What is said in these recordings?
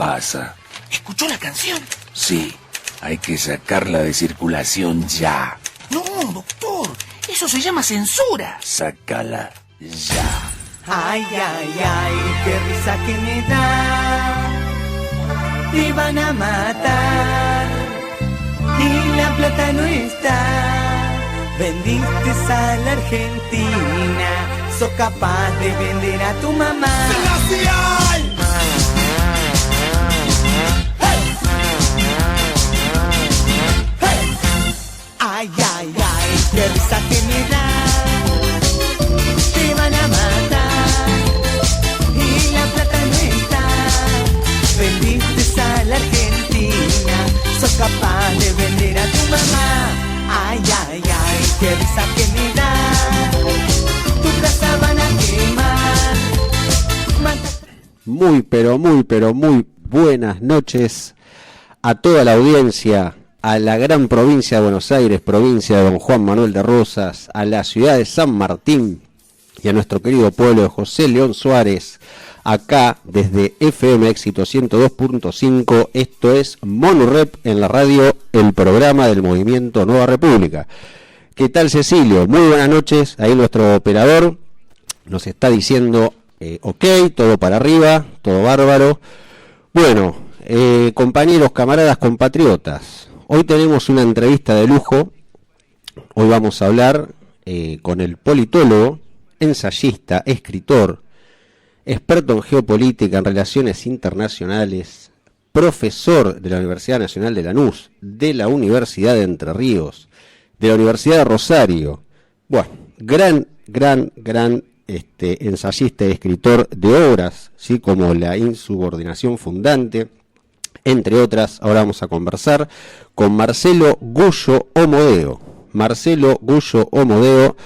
pasa? ¿Escuchó la canción? Sí, hay que sacarla de circulación ya. No, doctor, eso se llama censura. Sácala ya. Ay, ay, ay, qué risa que me da. Te van a matar y la plata no está. Vendiste a la Argentina, sos capaz de vender a tu mamá. ¡Sebastián! ¡Hey! ¡Hey! Ay, ay, ay, qué risa que me da. Te van a matar y la plata no está. Vendiste a la Argentina, sos capaz de vender a tu mamá. Ay, ay, ay, qué risa que me da. Tu casa van a quemar. Muy, pero muy buenas noches a toda la audiencia, a la gran provincia de Buenos Aires, provincia de Don Juan Manuel de Rosas, a la ciudad de San Martín y a nuestro querido pueblo de José León Suárez, acá desde FM Éxito 102.5, esto es Monurrep en la radio, el programa del Movimiento Nueva República. ¿Qué tal, Cecilio? Muy buenas noches, ahí nuestro operador nos está diciendo ok, todo para arriba, todo bárbaro. Bueno, compañeros, camaradas, compatriotas, hoy tenemos una entrevista de lujo. Hoy vamos a hablar con el politólogo, ensayista, escritor, experto en geopolítica, en relaciones internacionales, profesor de la Universidad Nacional de Lanús, de la Universidad de Entre Ríos, de la Universidad de Rosario. Bueno, gran ensayista y escritor de obras, ¿sí? Como La insubordinación fundante, entre otras. Ahora vamos a conversar con Marcelo Gullo Omodeo. Marcelo Gullo Omodeo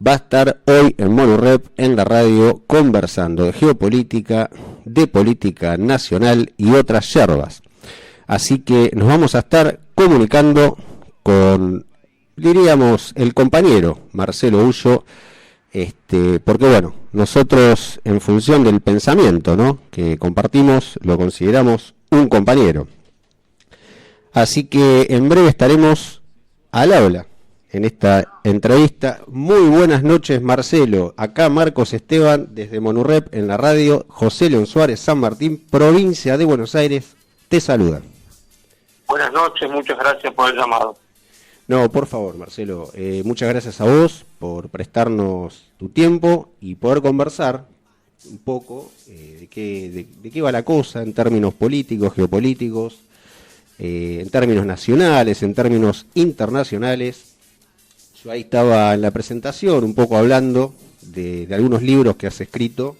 va a estar hoy en Monurrep en la radio conversando de geopolítica, de política nacional y otras yerbas. Así que nos vamos a estar comunicando con, diríamos, el compañero Marcelo Gullo, porque bueno, nosotros en función del pensamiento, ¿no?, que compartimos, lo consideramos un compañero. Así que en breve estaremos al habla en esta entrevista. Muy buenas noches, Marcelo. Acá Marcos Esteban desde Monurrep en la radio José León Suárez, San Martín, provincia de Buenos Aires, te saluda. Buenas noches, muchas gracias por el llamado. No, por favor, Marcelo, muchas gracias a vos por prestarnos tu tiempo y poder conversar un poco de qué va la cosa en términos políticos, geopolíticos, en términos nacionales, en términos internacionales. Yo ahí estaba en la presentación un poco hablando de algunos libros que has escrito.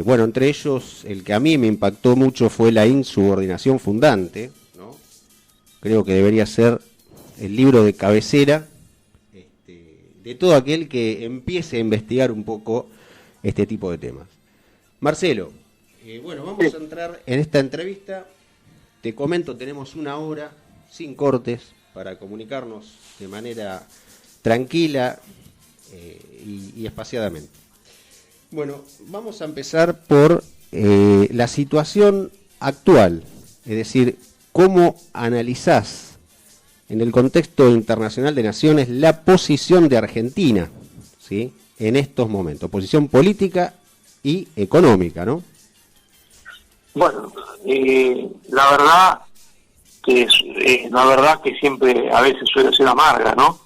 Bueno, entre ellos el que a mí me impactó mucho fue La insubordinación fundante, ¿no? Creo que debería ser el libro de cabecera de todo aquel que empiece a investigar un poco este tipo de temas. Marcelo, bueno, vamos a entrar en esta entrevista. Te comento, tenemos una hora sin cortes para comunicarnos de manera tranquila y espaciadamente. Bueno, vamos a empezar por la situación actual, es decir, cómo analizás en el contexto internacional de naciones la posición de Argentina, ¿sí?, en estos momentos, posición política y económica, ¿no? Bueno, la verdad que siempre a veces suele ser amarga, ¿no?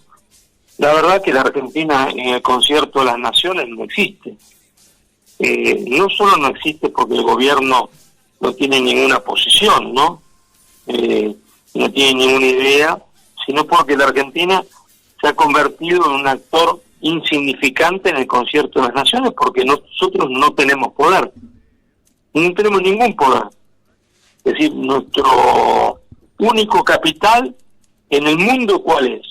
La verdad que la Argentina en el concierto de las naciones no existe. No solo no existe porque el gobierno no tiene ninguna posición, ¿no? No tiene ninguna idea, sino porque la Argentina se ha convertido en un actor insignificante en el concierto de las naciones, porque nosotros no tenemos poder, no tenemos ningún poder. Es decir, nuestro único capital en el mundo, ¿cuál es?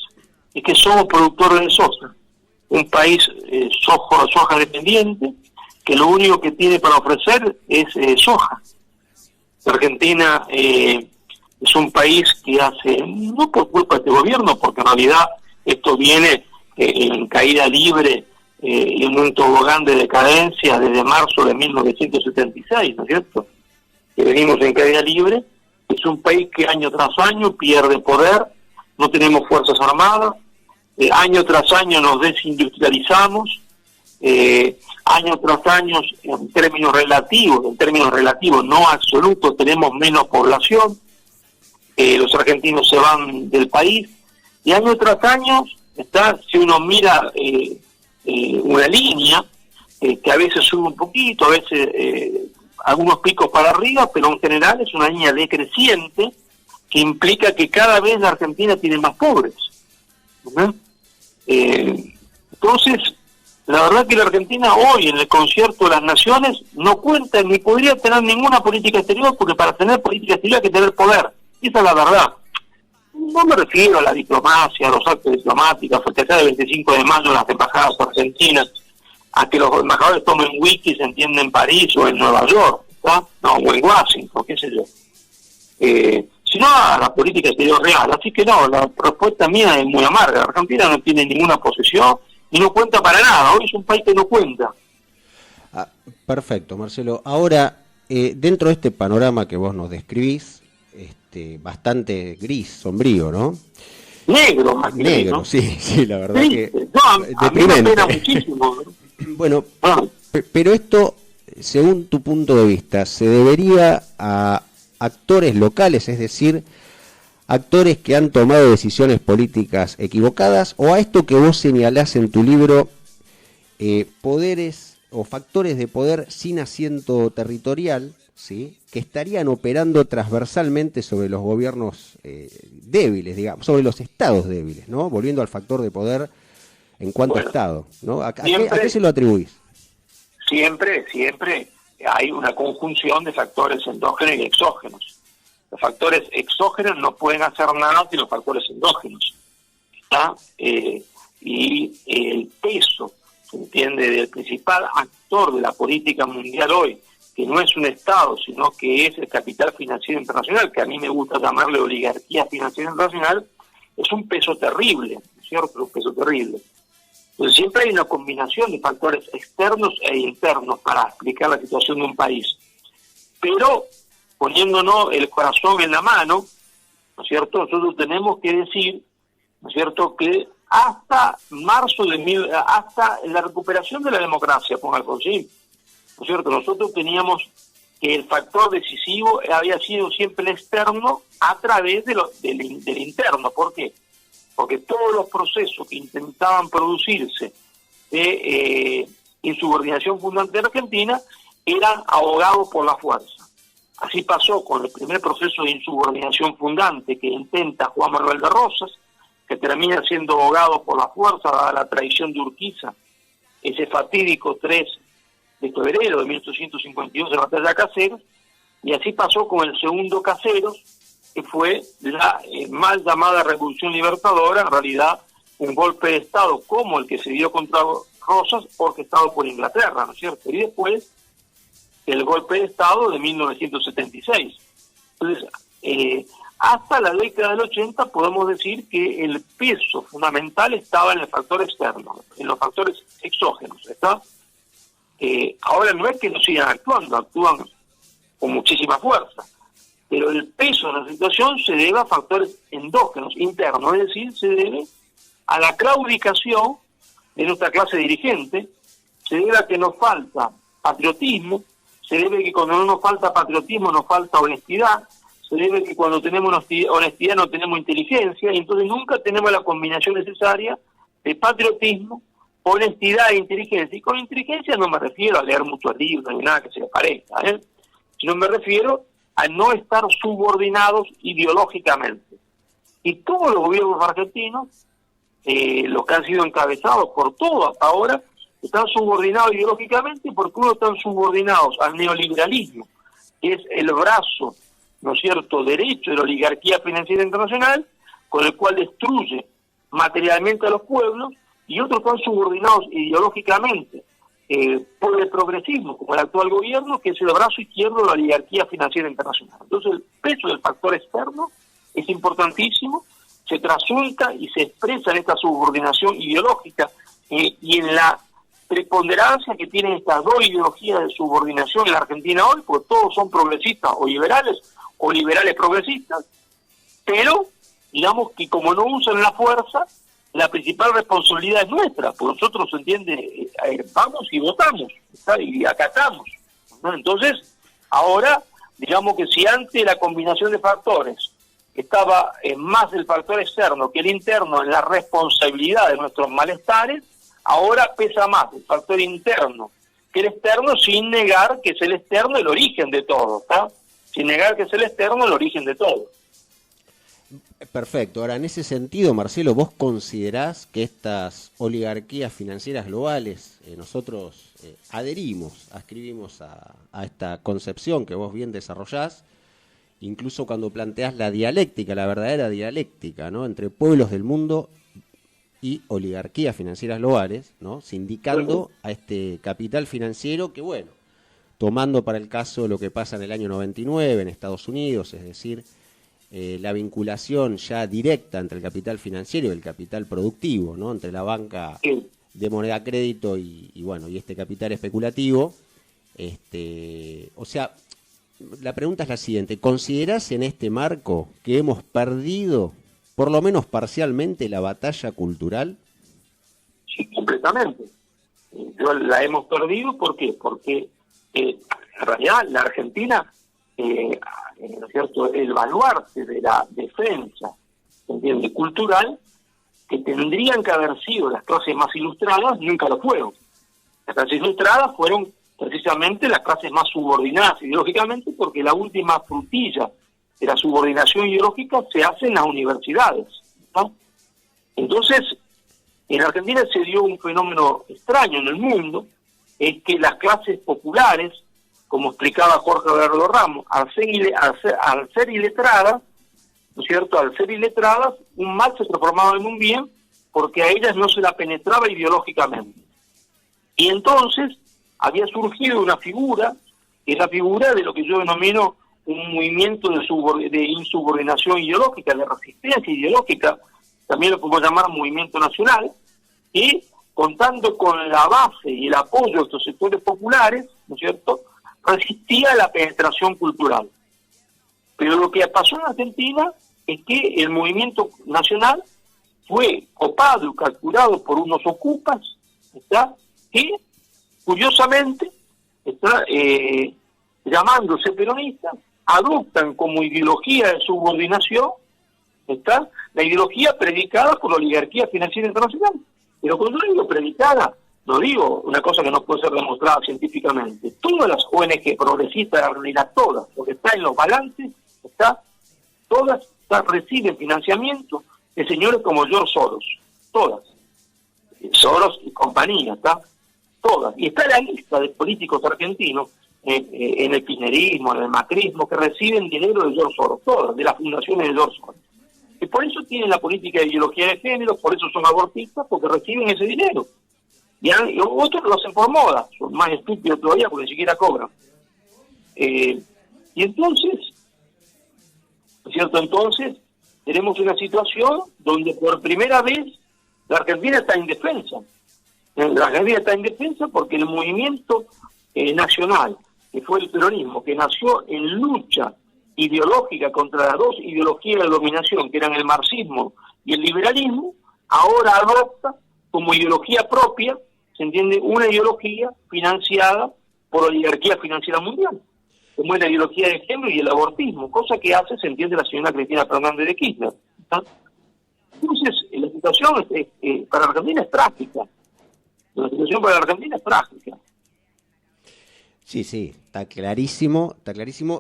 Es que somos productores de soja, un país soja dependiente, que lo único que tiene para ofrecer es soja. La Argentina es un país que hace, no por culpa de este gobierno, porque en realidad esto viene en caída libre y en un tobogán de decadencia desde marzo de 1976, ¿no es cierto? que venimos en caída libre, es un país que año tras año pierde poder, no tenemos fuerzas armadas, año tras año nos desindustrializamos, año tras año en términos relativos, no absolutos, tenemos menos población, los argentinos se van del país, y año tras año si uno mira una línea que a veces sube un poquito, a veces algunos picos para arriba, pero en general es una línea decreciente que implica que cada vez la Argentina tiene más pobres. Entonces, la verdad que la Argentina hoy en el concierto de las naciones no cuenta ni podría tener ninguna política exterior, porque para tener política exterior hay que tener poder. Esa es la verdad. No me refiero a la diplomacia, a los actos diplomáticos, a festejar el 25 de mayo en las embajadas argentinas, a que los embajadores tomen wiki, se entiende, en París o en Nueva York, ¿no? O en Washington, qué sé yo. Sino a la política exterior real. Así que no, la respuesta mía es muy amarga. La Argentina no tiene ninguna posesión y no cuenta para nada. Hoy es un país que no cuenta. Perfecto, Marcelo. Ahora, dentro de este panorama que vos nos describís, bastante gris, sombrío, ¿no? Negro, más que negro, ¿no? sí, la verdad que no, a mí me pena muchísimo. Bueno, pero esto, según tu punto de vista, ¿se debería a actores locales, es decir, actores que han tomado decisiones políticas equivocadas, o a esto que vos señalás en tu libro, poderes o factores de poder sin asiento territorial, ¿sí?, que estarían operando transversalmente sobre los gobiernos débiles, digamos, sobre los estados débiles, ¿no? Volviendo al factor de poder en cuanto a Estado, ¿no? ¿A qué se lo atribuís? Siempre hay una conjunción de factores endógenos y exógenos. Los factores exógenos no pueden hacer nada sin los factores endógenos. ¿Está? Y el peso, se entiende, del principal actor de la política mundial hoy, que no es un Estado, sino que es el capital financiero internacional, que a mí me gusta llamarle oligarquía financiera internacional, es un peso terrible, ¿no es cierto? Un peso terrible. Entonces siempre hay una combinación de factores externos e internos para explicar la situación de un país. Pero poniéndonos el corazón en la mano, ¿no es cierto?, nosotros tenemos que decir, ¿no es cierto?, que hasta marzo hasta la recuperación de la democracia con Alfonsín, ¿no es cierto?, nosotros teníamos que el factor decisivo había sido siempre el externo a través del interno. ¿Por qué? Porque todos los procesos que intentaban producirse de insubordinación fundante de Argentina eran ahogados por la fuerza. Así pasó con el primer proceso de insubordinación fundante que intenta Juan Manuel de Rosas, que termina siendo ahogado por la fuerza dada la traición de Urquiza, ese fatídico 3 de febrero de 1852 de la batalla de Caseros, y así pasó con el segundo Caseros, que fue la mal llamada Revolución Libertadora, en realidad un golpe de Estado como el que se dio contra Rosas, orquestado por Inglaterra, ¿no es cierto? Y después el golpe de Estado de 1976. Entonces, hasta la década del 80 podemos decir que el peso fundamental estaba en el factor externo, en los factores exógenos, ¿está? Ahora no es que no sigan actuando, actúan con muchísima fuerza, pero el peso de la situación se debe a factores endógenos, internos, es decir, se debe a la claudicación de nuestra clase dirigente, se debe a que nos falta patriotismo, se debe a que cuando no nos falta patriotismo nos falta honestidad, se debe a que cuando tenemos honestidad no tenemos inteligencia, y entonces nunca tenemos la combinación necesaria de patriotismo, honestidad e inteligencia. Y con inteligencia no me refiero a leer muchos libros ni nada que se le parezca, sino me refiero a no estar subordinados ideológicamente. Y todos los gobiernos argentinos, los que han sido encabezados por todo hasta ahora, están subordinados ideológicamente porque uno están subordinados al neoliberalismo, que es el brazo, ¿no es cierto?, derecho de la oligarquía financiera internacional, con el cual destruye materialmente a los pueblos, y otros están subordinados ideológicamente por el progresismo, como el actual gobierno, que es el brazo izquierdo de la oligarquía financiera internacional. Entonces el peso del factor externo es importantísimo, se trasunta y se expresa en esta subordinación ideológica y en la preponderancia que tienen estas dos ideologías de subordinación en la Argentina hoy, porque todos son progresistas o liberales progresistas, pero digamos que como no usan la fuerza, la principal responsabilidad es nuestra, porque nosotros, se entiende, vamos y votamos, ¿está? Y acatamos, ¿no? Entonces, ahora, digamos que si antes la combinación de factores estaba más el factor externo que el interno en la responsabilidad de nuestros malestares, ahora pesa más el factor interno que el externo, sin negar que es el externo el origen de todo, ¿está? Sin negar que es el externo el origen de todo. Perfecto. Ahora, en ese sentido, Marcelo, ¿vos considerás que estas oligarquías financieras globales, nosotros ascribimos a esta concepción que vos bien desarrollás, incluso cuando planteás la dialéctica, la verdadera dialéctica, ¿no?, entre pueblos del mundo y oligarquías financieras globales, ¿no?, sindicando a este capital financiero que, bueno, tomando para el caso lo que pasa en el año 99 en Estados Unidos, es decir, la vinculación ya directa entre el capital financiero y el capital productivo, ¿no?, entre la banca de moneda crédito y bueno, y este capital especulativo. O sea, la pregunta es la siguiente: ¿considerás en este marco que hemos perdido, por lo menos parcialmente, la batalla cultural? Sí, completamente. La hemos perdido, ¿por qué? Porque en realidad la Argentina, ¿no es cierto?, el baluarte de la defensa, ¿entiende?, cultural, que tendrían que haber sido las clases más ilustradas, nunca lo fueron. Las clases ilustradas fueron precisamente las clases más subordinadas ideológicamente, porque la última frutilla de la subordinación ideológica se hace en las universidades, ¿no? Entonces, en Argentina se dio un fenómeno extraño en el mundo, es que las clases populares, como explicaba Jorge Alberto Ramos, al ser iletradas, ¿no es cierto?, al ser iletradas, un mal se transformaba en un bien, porque a ellas no se la penetraba ideológicamente. Y entonces había surgido una figura, que es la figura de lo que yo denomino un movimiento de insubordinación ideológica, de resistencia ideológica, también lo podemos llamar movimiento nacional, y contando con la base y el apoyo de estos sectores populares, ¿no es cierto?, resistía a la penetración cultural. Pero lo que pasó en Argentina es que el movimiento nacional fue copado y capturado por unos ocupas, ¿está?, que curiosamente, llamándose peronistas, adoptan como ideología de subordinación, ¿está?, la ideología predicada por la oligarquía financiera internacional. Pero cuando digo predicada, no digo una cosa que no puede ser demostrada científicamente. Todas las ONG progresistas de Argentina, todas, lo que está en los balances, todas reciben financiamiento de señores como George Soros, todas. Soros y compañía, ¿está? Todas. Y está la lista de políticos argentinos en el kirchnerismo, en el macrismo, que reciben dinero de George Soros, todas, de las fundaciones de George Soros. Y por eso tienen la política de ideología de género, por eso son abortistas, porque reciben ese dinero. Y otros lo hacen por moda, son más estúpidos todavía porque ni siquiera cobran. Y entonces, ¿no es cierto?, entonces tenemos una situación donde por primera vez la Argentina está indefensa. La Argentina está indefensa porque el movimiento nacional, que fue el peronismo, que nació en lucha ideológica contra las dos ideologías de dominación, que eran el marxismo y el liberalismo, ahora adopta como ideología propia, ¿se entiende?, una ideología financiada por la oligarquía financiera mundial, como es la ideología de género y el abortismo, cosa que hace, se entiende, la señora Cristina Fernández de Kirchner, ¿está? Entonces, la situación para Argentina es trágica. La situación para la Argentina es trágica. Sí, está clarísimo,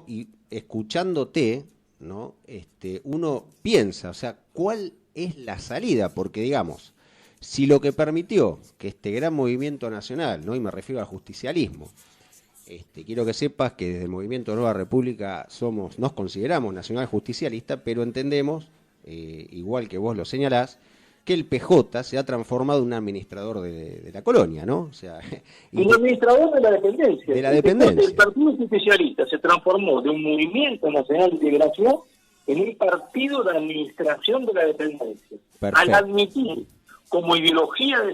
y escuchándote, ¿no?, uno piensa, o sea, ¿cuál es la salida? Porque, digamos, si lo que permitió que este gran movimiento nacional, ¿no?, y me refiero al justicialismo, quiero que sepas que desde el Movimiento Nueva República nos consideramos nacional justicialista, pero entendemos, igual que vos lo señalás, que el PJ se ha transformado en un administrador de la colonia, ¿no? O sea, un administrador de la dependencia. De la dependencia. El Partido Justicialista se transformó de un movimiento nacional de integración en un partido de administración de la dependencia. Perfecto. Al admitir como ideología de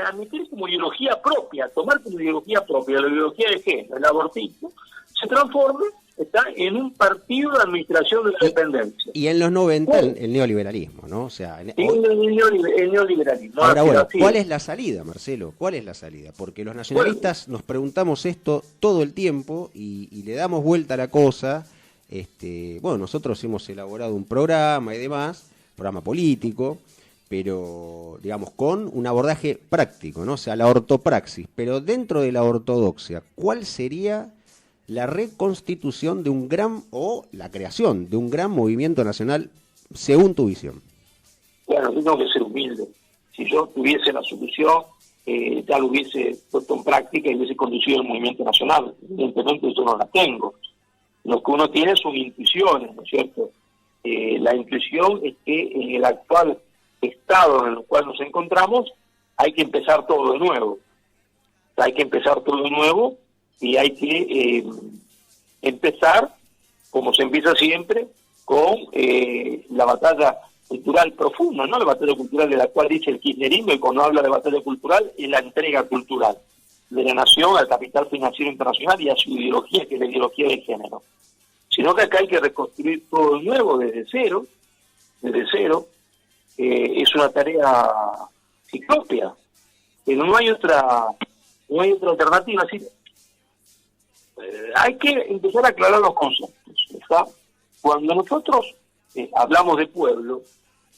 admitir como ideología propia, tomar como ideología propia la ideología de género, el abortismo, se transforma, está en un partido de administración de la dependencia. Y en los 90 el neoliberalismo, ¿no? O sea, el neoliberalismo. Ahora, bueno, ¿cuál es la salida, Marcelo? ¿Cuál es la salida? Porque los nacionalistas nos preguntamos esto todo el tiempo y le damos vuelta a la cosa. Bueno, nosotros hemos elaborado un programa y demás, programa político, pero digamos con un abordaje práctico, ¿no? O sea, la ortopraxis. Pero dentro de la ortodoxia, ¿cuál sería la reconstitución de un gran, o la creación de un gran movimiento nacional según tu visión? Bueno, yo tengo que ser humilde. Si yo tuviese la solución, ya lo hubiese puesto en práctica y hubiese conducido el movimiento nacional. Evidentemente yo no la tengo. Lo que uno tiene son intuiciones, ¿no es cierto? La intuición es que en el actual estado en el cual nos encontramos hay que empezar todo de nuevo. Hay que empezar todo de nuevo y hay que empezar, como se empieza siempre, con la batalla cultural profunda, ¿no? La batalla cultural de la cual dice el kirchnerismo, y cuando habla de batalla cultural, es la entrega cultural de la nación al capital financiero internacional y a su ideología, que es la ideología de género. Sino que acá hay que reconstruir todo de nuevo, desde cero, es una tarea ciclópea, pero no hay otra alternativa. Así, hay que empezar a aclarar los conceptos, ¿está? Cuando nosotros hablamos de pueblo,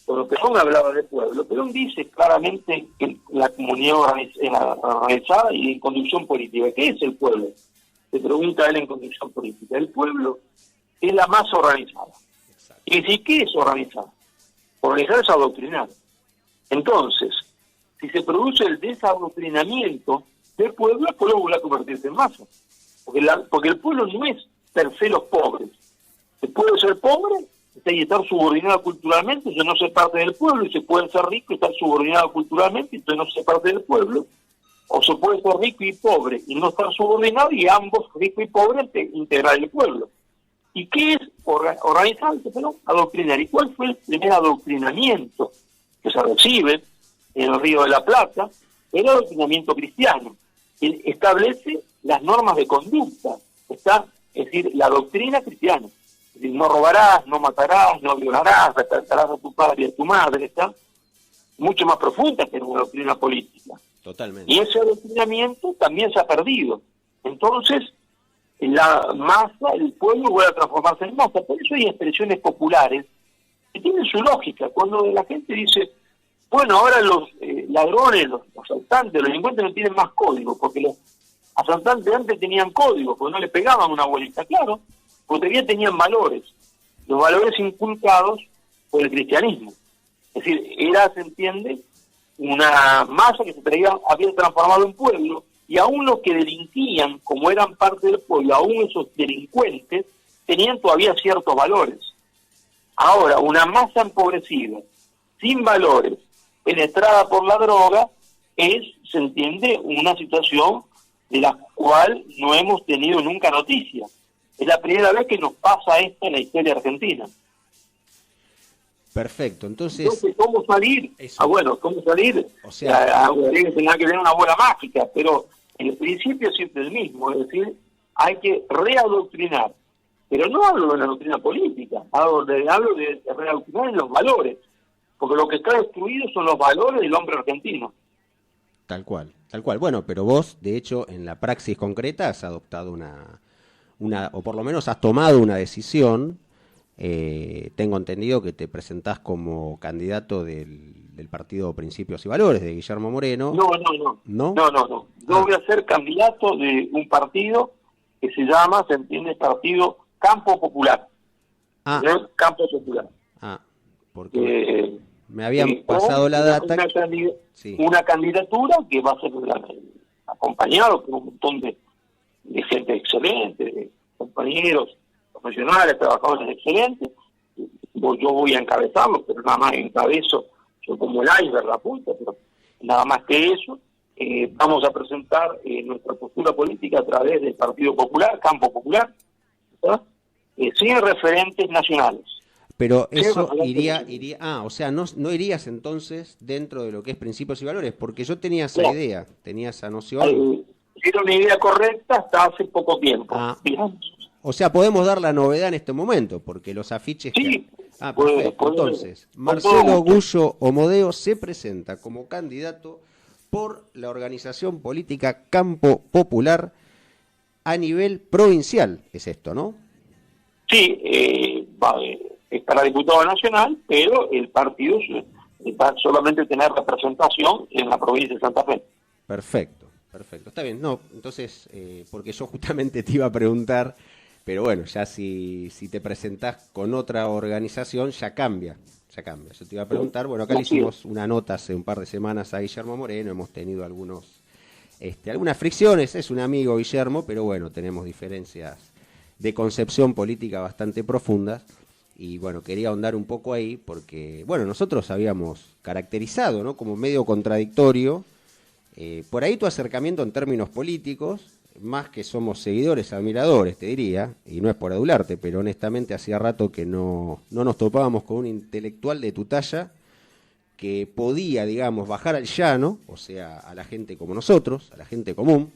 cuando Perón hablaba de pueblo, Perón dice claramente que la comunidad organizada y en conducción política. ¿Qué es el pueblo? Se pregunta él en conducción política. El pueblo es la masa organizada. Y decir, ¿qué es organizar? Organizar es adoctrinar. Entonces, si se produce el desadoctrinamiento del pueblo, el pueblo vuelve a convertirse en masa. Porque el pueblo no es per se los pobres. Se puede ser pobre y estar subordinado culturalmente, y no ser parte del pueblo, y se puede ser rico y estar subordinado culturalmente, y no ser parte del pueblo, o se puede ser rico y pobre y no estar subordinado, y ambos, rico y pobre, integrar el pueblo. ¿Y qué es organizarse? Adoctrinar. ¿Y cuál fue el primer adoctrinamiento que se recibe en el Río de la Plata? El adoctrinamiento cristiano. Él establece las normas de conducta, es decir, la doctrina cristiana. Es decir, no robarás, no matarás, no violarás, respetarás a tu padre y a tu madre, está mucho más profunda que una doctrina política. Totalmente. Y ese adoctrinamiento también se ha perdido. Entonces, la masa, el pueblo vuelve a transformarse en masa. Por eso hay expresiones populares que tienen su lógica. Cuando la gente dice, bueno, ahora los ladrones, los asaltantes, los delincuentes no tienen más código, porque los asaltantes antes tenían código, porque no le pegaban una bolita, claro, porque todavía tenían valores, los valores inculcados por el cristianismo. Es decir, era, se entiende, una masa que había transformado en pueblo, y aún los que delinquían, como eran parte del pueblo, aún esos delincuentes, tenían todavía ciertos valores. Ahora, una masa empobrecida, sin valores, penetrada por la droga, se entiende, una situación de la cual no hemos tenido nunca noticia. Es la primera vez que nos pasa esto en la historia argentina. Perfecto, entonces ¿cómo salir? Eso. ¿Cómo salir? O sea, tendrá que tener una bola mágica, pero el principio es siempre el mismo, es decir, hay que readoctrinar. Pero no hablo de la doctrina política, hablo de readoctrinar en los valores, porque lo que está destruido son los valores del hombre argentino. Tal cual. Bueno, pero vos, de hecho, en la praxis concreta has adoptado una o por lo menos has tomado una decisión. Tengo entendido que te presentás como candidato del partido Principios y Valores de Guillermo Moreno. No. Yo voy a ser candidato de un partido que se llama, se entiende, Partido Campo Popular. Campo Popular. Porque me habían pasado la data. Una candidatura que va a ser acompañado por un montón de gente excelente, de compañeros profesionales, trabajadores excelentes. Yo voy a encabezarlo, pero nada más encabezo, soy como el iceberg, la punta, pero nada más que eso. Vamos a presentar nuestra postura política a través del Partido Popular, Campo Popular, sin referentes nacionales. Pero Sí, eso ojalá que iría, o sea, no irías entonces dentro de lo que es principios y valores, porque yo tenía esa No. idea, tenía esa noción. Era una idea correcta hasta hace poco tiempo, Ah. digamos. O sea, podemos dar la novedad en este momento, porque los afiches Sí, perfecto. puede- Entonces, con Marcelo todo gusto. Gullo Omodeo se presenta como candidato por la organización política Campo Popular a nivel provincial, es esto, ¿no? Sí, es para diputado nacional, pero el partido va a solamente tener representación en la provincia de Santa Fe. Perfecto, perfecto. Está bien, no, entonces, porque yo justamente te iba a preguntar, pero bueno, ya si te presentás con otra organización, ya cambia. Yo te iba a preguntar, bueno, acá le hicimos una nota hace un par de semanas a Guillermo Moreno, hemos tenido algunas fricciones, es un amigo Guillermo, pero bueno, tenemos diferencias de concepción política bastante profundas. Y bueno, quería ahondar un poco ahí porque, bueno, nosotros habíamos caracterizado, ¿no?, como medio contradictorio, por ahí tu acercamiento en términos políticos, más que somos seguidores, admiradores, te diría, y no es por adularte, pero honestamente hacía rato que no nos topábamos con un intelectual de tu talla que podía, digamos, bajar al llano, o sea, a la gente como nosotros, a la gente común,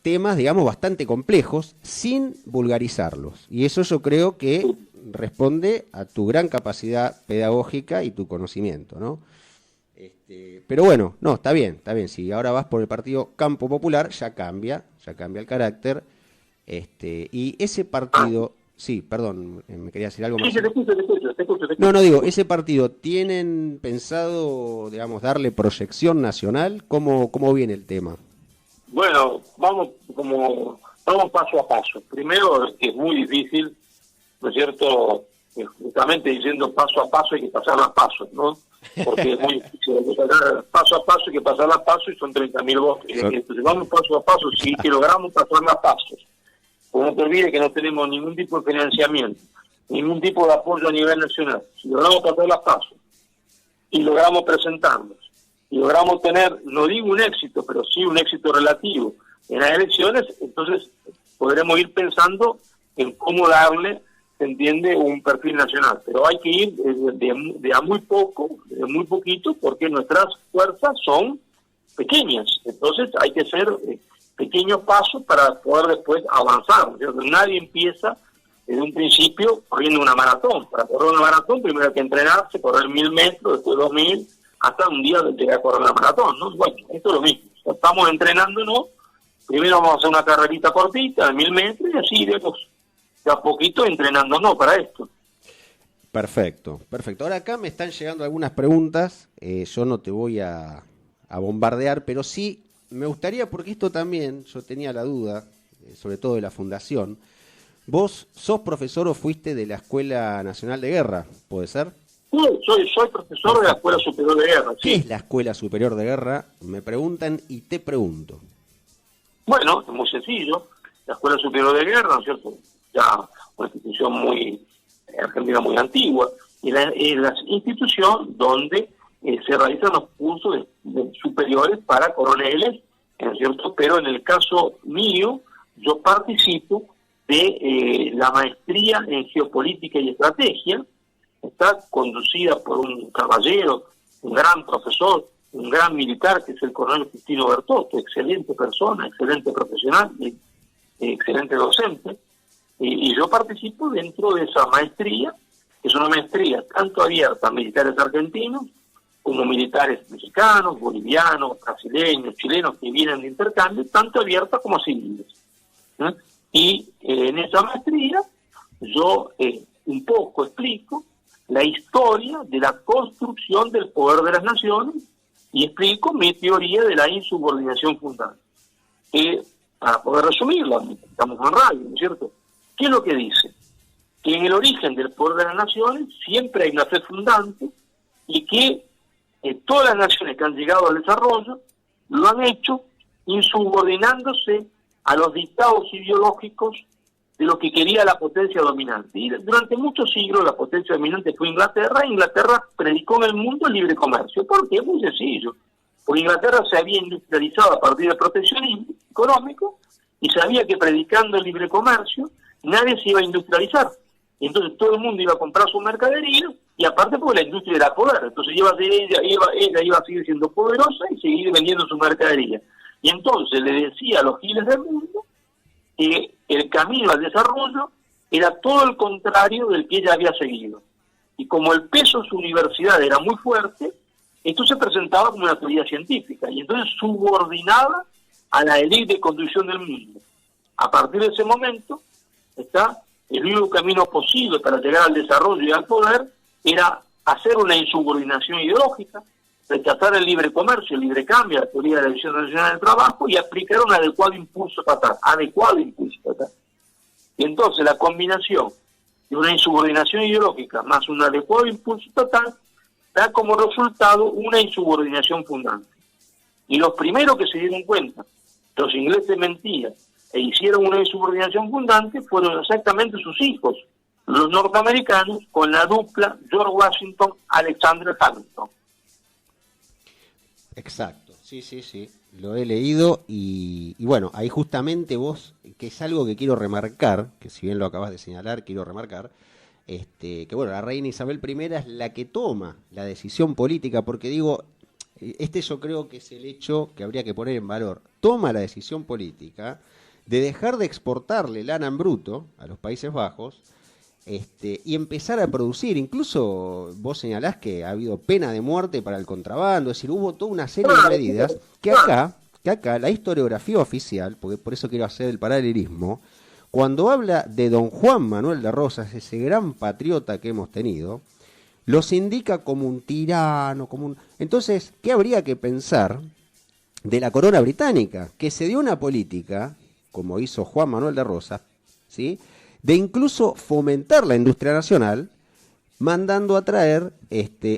temas, digamos, bastante complejos, sin vulgarizarlos. Y eso yo creo que responde a tu gran capacidad pedagógica y tu conocimiento, ¿no? Pero bueno, no, está bien, si ahora vas por el partido Campo Popular, ya cambia el carácter, y ese partido, sí, perdón, me quería decir algo más. Sí, te escucho. No, digo, ese partido, ¿tienen pensado, digamos, darle proyección nacional? ¿Cómo viene el tema? Bueno, vamos paso a paso. Primero, es muy difícil, ¿no es cierto? Justamente diciendo paso a paso hay que pasar las pasos, ¿no? Porque es muy difícil, hay que pasar paso a paso, hay que pasar las pasos y son 30.000 votos. Entonces vamos paso a paso, sí que logramos pasar las pasos. Pues no te olvides que no tenemos ningún tipo de financiamiento, ningún tipo de apoyo a nivel nacional. Si logramos pasar las pasos y logramos presentarnos, y logramos tener, no digo un éxito, pero sí un éxito relativo en las elecciones, entonces podremos ir pensando en cómo darle, se entiende, un perfil nacional. Pero hay que ir de a muy poco, de muy poquito, porque nuestras fuerzas son pequeñas. Entonces hay que hacer pequeños pasos para poder después avanzar. Nadie empieza desde un principio corriendo una maratón. Para correr una maratón primero hay que entrenarse, correr 1.000 metros, después 2.000, hasta un día de llegar a correr la maratón, ¿no? Bueno, esto es lo mismo. Estamos entrenándonos, primero vamos a hacer una carrerita cortita de 1.000 metros y así iremos de a poquito entrenándonos para esto. Perfecto. Ahora acá me están llegando algunas preguntas, yo no te voy a bombardear, pero sí me gustaría, porque esto también, yo tenía la duda, sobre todo de la fundación. ¿Vos sos profesor o fuiste de la Escuela Nacional de Guerra? ¿Puede ser? Soy profesor de la Escuela Superior de Guerra, ¿Qué sí. es la Escuela Superior de Guerra? Me preguntan y te pregunto. Bueno, es muy sencillo. La Escuela Superior de Guerra, ¿no es cierto? Ya una institución muy argentina, muy antigua. Y es la institución donde se realizan los cursos superiores para coroneles, ¿no es cierto? Pero en el caso mío, yo participo de la maestría en geopolítica y estrategia. Está conducida por un caballero, un gran profesor, un gran militar, que es el coronel Justino Bertotto, excelente persona, excelente profesional, y excelente docente. Y yo participo dentro de esa maestría, que es una maestría tanto abierta a militares argentinos, como militares mexicanos, bolivianos, brasileños, chilenos que vienen de intercambio, tanto abierta como civiles. Y en esa maestría yo un poco explico la historia de la construcción del poder de las naciones y explico mi teoría de la insubordinación fundamental. Para poder resumirlo, estamos en radio, ¿no es cierto? ¿Qué es lo que dice? Que en el origen del poder de las naciones siempre hay una fe fundante y que todas las naciones que han llegado al desarrollo lo han hecho insubordinándose a los dictados ideológicos de lo que quería la potencia dominante. Y durante muchos siglos la potencia dominante fue Inglaterra, e Inglaterra predicó en el mundo el libre comercio. ¿Por qué? Muy sencillo. Porque Inglaterra se había industrializado a partir del proteccionismo económico y sabía que predicando el libre comercio nadie se iba a industrializar. Y entonces todo el mundo iba a comprar su mercadería, y aparte porque la industria era poder, entonces ella iba a seguir siendo poderosa y seguir vendiendo su mercadería. Y entonces le decía a los giles del mundo que el camino al desarrollo era todo el contrario del que ella había seguido. Y como el peso de su universidad era muy fuerte, esto se presentaba como una teoría científica, y entonces subordinaba a la élite de conducción del mundo. A partir de ese momento, el único camino posible para llegar al desarrollo y al poder era hacer una insubordinación ideológica, rechazar el libre comercio, el libre cambio, la teoría de la División Nacional del Trabajo, y aplicar un adecuado impulso estatal. Y entonces la combinación de una insubordinación ideológica más un adecuado impulso estatal da como resultado una insubordinación fundante. Y los primeros que se dieron cuenta, los ingleses mentían e hicieron una insubordinación fundante, fueron exactamente sus hijos, los norteamericanos, con la dupla George Washington, Alexander Hamilton. Exacto, sí, lo he leído y bueno, ahí justamente vos, que es algo que quiero remarcar, que si bien lo acabas de señalar, quiero remarcar, que bueno, la reina Isabel I es la que toma la decisión política, porque digo, yo creo que es el hecho que habría que poner en valor, toma la decisión política de dejar de exportarle lana en bruto a los Países Bajos, y empezar a producir. Incluso vos señalás que ha habido pena de muerte para el contrabando, es decir, hubo toda una serie de medidas que acá la historiografía oficial, porque por eso quiero hacer el paralelismo, cuando habla de don Juan Manuel de Rosas, ese gran patriota que hemos tenido, los indica como un tirano, Entonces, ¿qué habría que pensar de la corona británica? Que se dio una política, como hizo Juan Manuel de Rosas, ¿sí?, de incluso fomentar la industria nacional, mandando a traer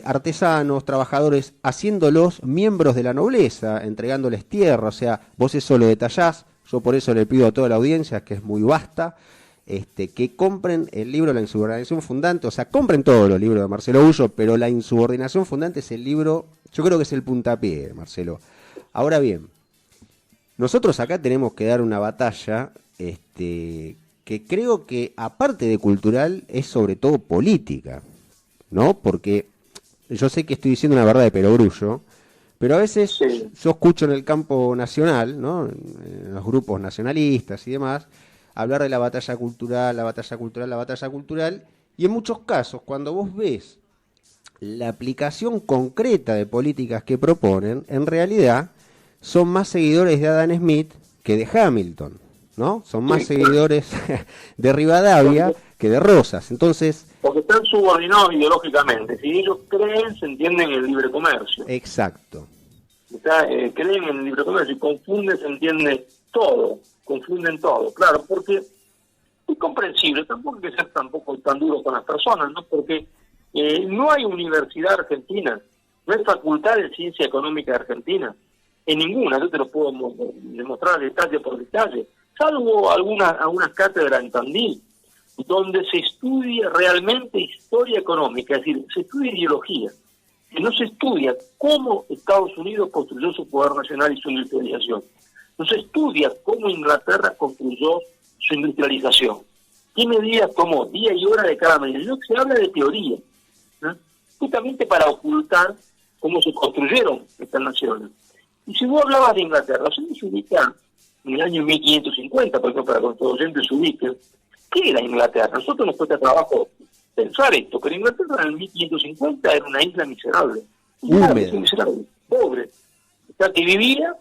artesanos, trabajadores, haciéndolos miembros de la nobleza, entregándoles tierra. O sea, vos eso lo detallás, yo por eso le pido a toda la audiencia, que es muy vasta, que compren el libro La insubordinación fundante. O sea, compren todos los libros de Marcelo Ulloa, pero La insubordinación fundante es el libro, yo creo que es el puntapié, Marcelo. Ahora bien, nosotros acá tenemos que dar una batalla, que creo que aparte de cultural es sobre todo política, ¿no? Porque yo sé que estoy diciendo una verdad de perogrullo, pero a veces yo escucho en el campo nacional, ¿no?, en los grupos nacionalistas y demás, hablar de la batalla cultural, y en muchos casos, cuando vos ves la aplicación concreta de políticas que proponen, en realidad son más seguidores de Adam Smith que de Hamilton, ¿no? Son más seguidores de Rivadavia que de Rosas. Entonces, porque están subordinados ideológicamente. Si ellos creen, se entienden en el libre comercio. Exacto. Creen en el libre comercio y confunden, se entiende todo. Confunden todo, claro, porque es comprensible. Tampoco hay que ser tampoco tan duro con las personas, ¿no? Porque no hay universidad argentina, no hay facultad de ciencia económica de Argentina, en ninguna. Yo te lo puedo demostrar detalle por detalle, salvo algunas cátedras en Tandil, donde se estudia realmente historia económica, es decir, se estudia ideología, y no se estudia cómo Estados Unidos construyó su poder nacional y su industrialización, no se estudia cómo Inglaterra construyó su industrialización, qué medidas tomó, día y hora de cada medida. No se habla de teoría, ¿no?, justamente para ocultar cómo se construyeron estas naciones. Y si vos hablabas de Inglaterra, se ubica en el año 1550, por ejemplo, para que los oyentes se ubiquen. ¿Qué era Inglaterra? A nosotros nos cuesta trabajo pensar esto, pero Inglaterra en el 1550 era una isla miserable, pobre, o sea, que vivía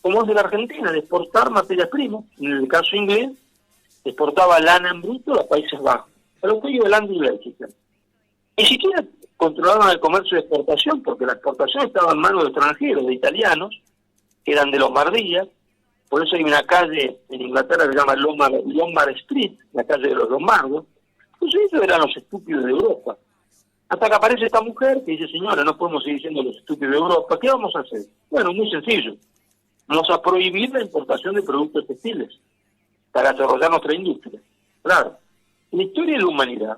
como es de la Argentina, de exportar materias primas. En el caso inglés, exportaba lana en bruto a los Países Bajos, a los cuellos de Holanda y Bélgica. Ni siquiera controlaban el comercio de exportación, porque la exportación estaba en manos de extranjeros, de italianos, que eran de Lombardía. Por eso hay una calle en Inglaterra que se llama Lombard Street, la calle de los lombardos. Entonces ellos eran los estúpidos de Europa. Hasta que aparece esta mujer que dice: señora, no podemos seguir siendo los estúpidos de Europa. ¿Qué vamos a hacer? Bueno, muy sencillo. Vamos a prohibir la importación de productos textiles para desarrollar nuestra industria. Claro, en la historia de la humanidad,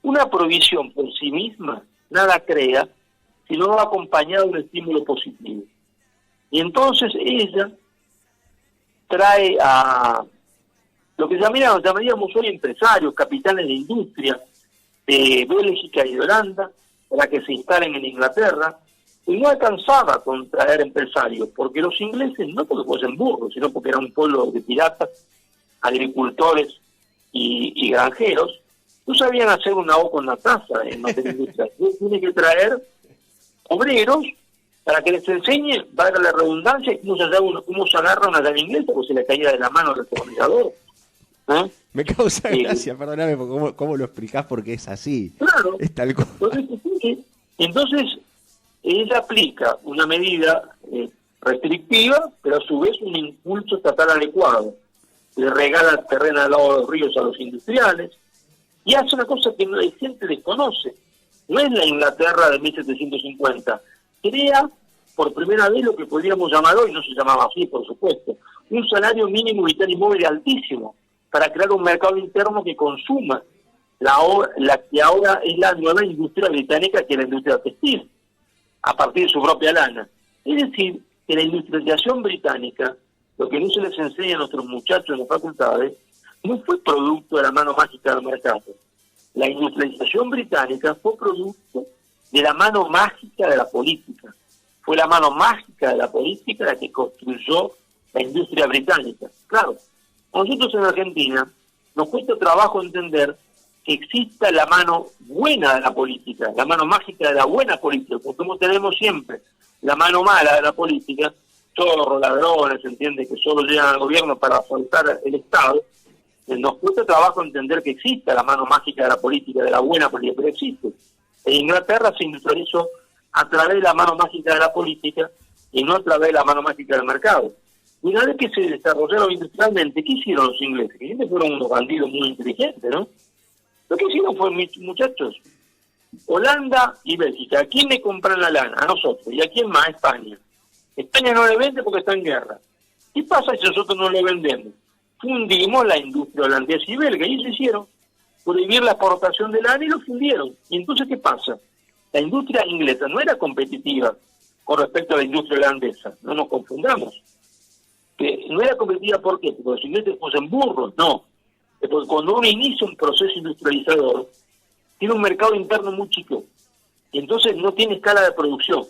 una prohibición por sí misma nada crea si no va acompañado de un estímulo positivo. Y entonces ella trae a lo que llamaríamos hoy empresarios, capitanes de industria, de Bélgica y de Holanda, para que se instalen en Inglaterra, y no alcanzaba con traer empresarios, porque los ingleses, no porque fuesen burros, sino porque era un pueblo de piratas, agricultores y granjeros, no sabían hacer una O con la taza en materia industrial. Tiene que traer obreros para que les enseñe, valga la redundancia, cómo se agarra una llave inglesa, porque se le caía de la mano al destornillador. Me causa gracia, perdóname, cómo lo explicás, porque es así. Claro. Es tal cual. Entonces, ella aplica una medida restrictiva, pero a su vez un impulso estatal adecuado. Le regala terreno al lado de los ríos a los industriales, y hace una cosa que la gente desconoce. No es la Inglaterra de 1750. Crea por primera vez lo que podríamos llamar hoy, no se llamaba así, por supuesto, un salario mínimo vital y móvil altísimo, para crear un mercado interno que consuma la que ahora es la nueva industria británica, que es la industria textil, a partir de su propia lana. Es decir, que la industrialización británica, lo que no se les enseña a nuestros muchachos en las facultades, no fue producto de la mano mágica del mercado. La industrialización británica fue producto de la mano mágica de la política. Fue la mano mágica de la política la que construyó la industria británica. Claro, nosotros en Argentina nos cuesta trabajo entender que exista la mano buena de la política, la mano mágica de la buena política, porque como tenemos siempre la mano mala de la política, chorros, ladrones, entiende, que solo llegan al gobierno para asaltar el Estado, nos cuesta trabajo entender que exista la mano mágica de la política, de la buena política, pero existe. En Inglaterra se industrializó a través de la mano mágica de la política y no a través de la mano mágica del mercado. Y una vez que se desarrollaron industrialmente, ¿qué hicieron los ingleses? Que siempre fueron unos bandidos muy inteligentes, ¿no? Lo que hicieron fue, muchachos, Holanda y Bélgica, ¿a quién le compran la lana? A nosotros. ¿Y a quién más? A España. España no le vende porque está en guerra. ¿Qué pasa si nosotros no le vendemos? Fundimos la industria holandesa y belga, y eso hicieron. Prohibir la exportación de lana y lo fundieron. ¿Y entonces qué pasa? La industria inglesa no era competitiva con respecto a la industria holandesa. No nos confundamos. Que no era competitiva, ¿por qué? Porque los ingleses fuesen burros, no. Porque cuando uno inicia un proceso industrializador, tiene un mercado interno muy chico, y entonces no tiene escala de producción,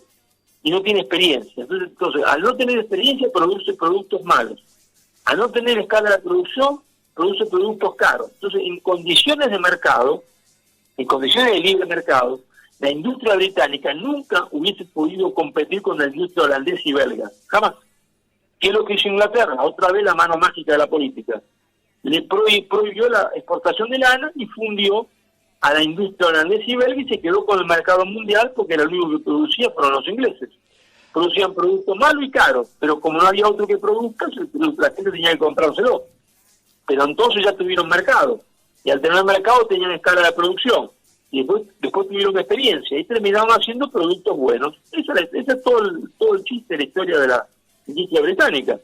y no tiene experiencia. Entonces, al no tener experiencia, produce productos malos. Al no tener escala de producción, produce productos caros. Entonces, en condiciones de mercado, en condiciones de libre mercado, la industria británica nunca hubiese podido competir con la industria holandesa y belga. Jamás. ¿Qué es lo que hizo Inglaterra? Otra vez la mano mágica de la política. Le prohibió la exportación de lana y fundió a la industria holandesa y belga y se quedó con el mercado mundial porque era lo único que producía fueron los ingleses. Producían productos malos y caros, pero como no había otro que produzca, la gente tenía que comprárselo. Pero entonces ya tuvieron mercado, y al tener mercado tenían escala de producción, y después tuvieron experiencia, y terminaron haciendo productos buenos. Ese es todo el chiste de la historia de la industria británica.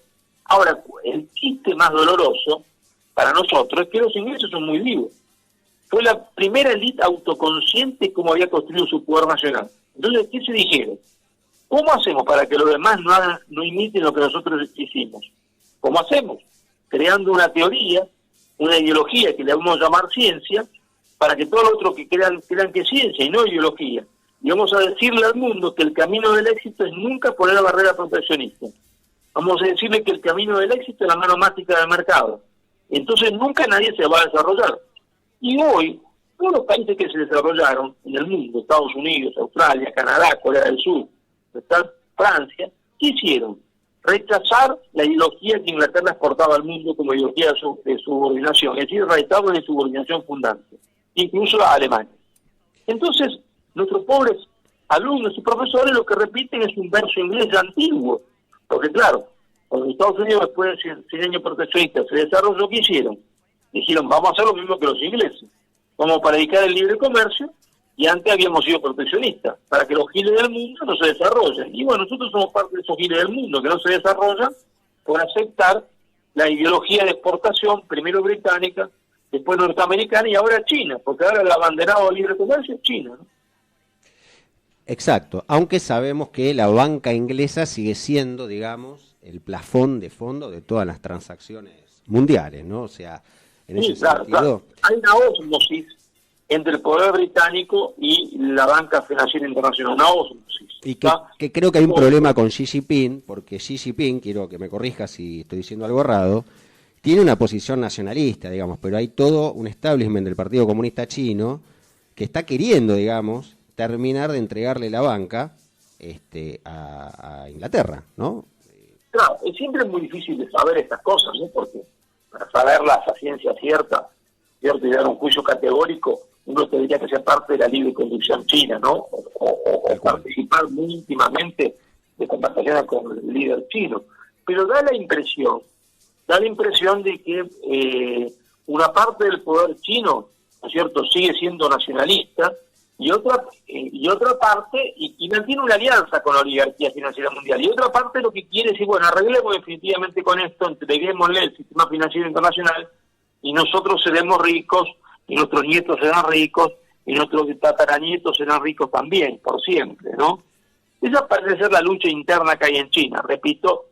Ahora, el chiste más doloroso para nosotros es que los ingleses son muy vivos. Fue la primera élite autoconsciente cómo había construido su poder nacional. Entonces, ¿qué se dijeron? ¿Cómo hacemos para que los demás no imiten lo que nosotros hicimos? ¿Cómo hacemos? Creando una teoría, una ideología que le vamos a llamar ciencia, para que todos los otros que crean que es ciencia y no ideología. Y vamos a decirle al mundo que el camino del éxito es nunca poner la barrera proteccionista. Vamos a decirle que el camino del éxito es la mano mágica del mercado. Entonces nunca nadie se va a desarrollar. Y hoy, todos los países que se desarrollaron en el mundo, Estados Unidos, Australia, Canadá, Corea del Sur, Francia, ¿qué hicieron? Rechazar la ideología que Inglaterra exportaba al mundo como ideología de subordinación, es decir, rechazo de subordinación fundante, incluso a Alemania. Entonces, nuestros pobres alumnos y profesores lo que repiten es un verso inglés antiguo, porque claro, cuando Estados Unidos después de 100 años proteccionistas se desarrolló, ¿qué hicieron? Dijeron, vamos a hacer lo mismo que los ingleses, vamos a predicar el libre comercio, y antes habíamos sido proteccionistas, para que los giles del mundo no se desarrollen. Y bueno, nosotros somos parte de esos giles del mundo que no se desarrollan por aceptar la ideología de exportación, primero británica, después norteamericana y ahora China, porque ahora el abanderado del libre comercio es China, ¿no? Exacto, aunque sabemos que la banca inglesa sigue siendo, digamos, el plafón de fondo de todas las transacciones mundiales, ¿no? O sea, en Sí, ese claro, sentido... claro. Hay una ósmosis entre el poder británico y la banca financiera internacional, una ósmosis. Y que creo que hay un problema con Xi Jinping, porque Xi Jinping, quiero que me corrijas si estoy diciendo algo errado, tiene una posición nacionalista, digamos, pero hay todo un establishment del Partido Comunista Chino que está queriendo, digamos, terminar de entregarle la banca a Inglaterra, ¿no? Claro, siempre es muy difícil de saber estas cosas, ¿no? Porque para saberlas a ciencia cierta, ¿cierto? Y dar un juicio categórico, uno tendría que ser parte de la libre conducción china, ¿no? O participar muy íntimamente de conversaciones con el líder chino. Pero da la impresión de que una parte del poder chino, ¿no es cierto?, sigue siendo nacionalista, y otra parte, y mantiene una alianza con la oligarquía financiera mundial, y otra parte lo que quiere es decir, bueno, arreglemos definitivamente con esto, entreguémosle el sistema financiero internacional, y nosotros seremos ricos, y nuestros nietos serán ricos, y nuestros tataranietos serán ricos también, por siempre, ¿no? Esa parece ser la lucha interna que hay en China. Repito,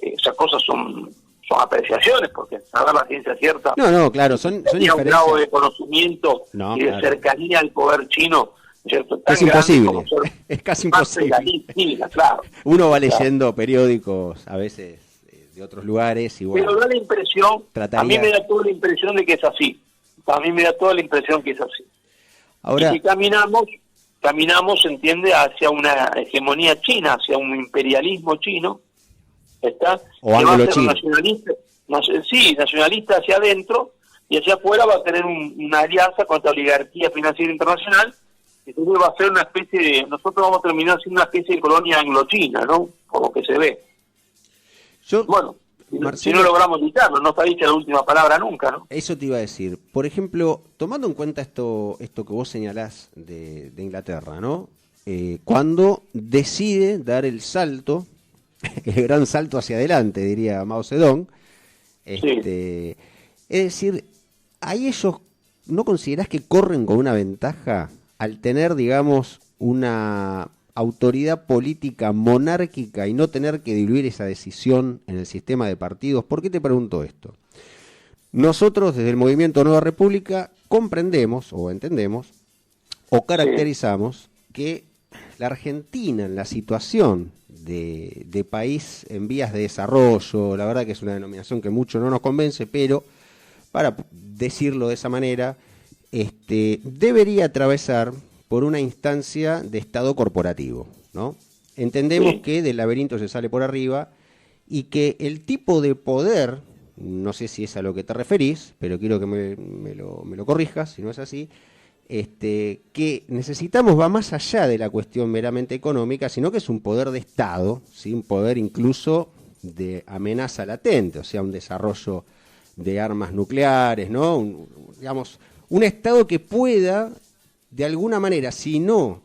esas cosas son apreciaciones, porque saber la ciencia cierta... No, claro, son un grado diferencias. de conocimiento y de cercanía al poder chino, ¿cierto? Tan Es imposible, ser es casi parte de la imposible. China, claro. Uno va leyendo periódicos a veces de otros lugares y bueno... Pero da la impresión, trataría... a mí me da toda la impresión de que es así. A mí me da toda la impresión que es así. Ahora... Y si caminamos, entiende, hacia una hegemonía china, hacia un imperialismo chino, ¿está? O anglo-chino. Nacionalista hacia adentro, y hacia afuera va a tener una alianza contra la oligarquía financiera internacional, que va a ser una especie de... Nosotros vamos a terminar siendo una especie de colonia anglo-china, ¿no? Por lo que se ve. Bueno, Marcelo, si no logramos evitarlo, no está dicha la última palabra nunca, ¿no? Eso te iba a decir. Por ejemplo, tomando en cuenta esto que vos señalás de Inglaterra, ¿no? Cuando decide dar el salto, el gran salto hacia adelante, diría Mao Zedong, es decir, ¿ahí ellos no considerás que corren con una ventaja al tener, digamos, una autoridad política monárquica y no tener que diluir esa decisión en el sistema de partidos? ¿Por qué te pregunto esto? Nosotros desde el Movimiento Nueva República comprendemos o entendemos o caracterizamos que la Argentina en la situación de país en vías de desarrollo, la verdad que es una denominación que mucho no nos convence, pero para decirlo de esa manera, debería atravesar por una instancia de Estado corporativo, ¿no? Entendemos que del laberinto se sale por arriba y que el tipo de poder, no sé si es a lo que te referís, pero quiero que me lo corrijas, si no es así, que necesitamos va más allá de la cuestión meramente económica, sino que es un poder de Estado, ¿sí? Un poder incluso de amenaza latente, o sea, un desarrollo de armas nucleares, ¿no? Digamos, un Estado que pueda, de alguna manera, si no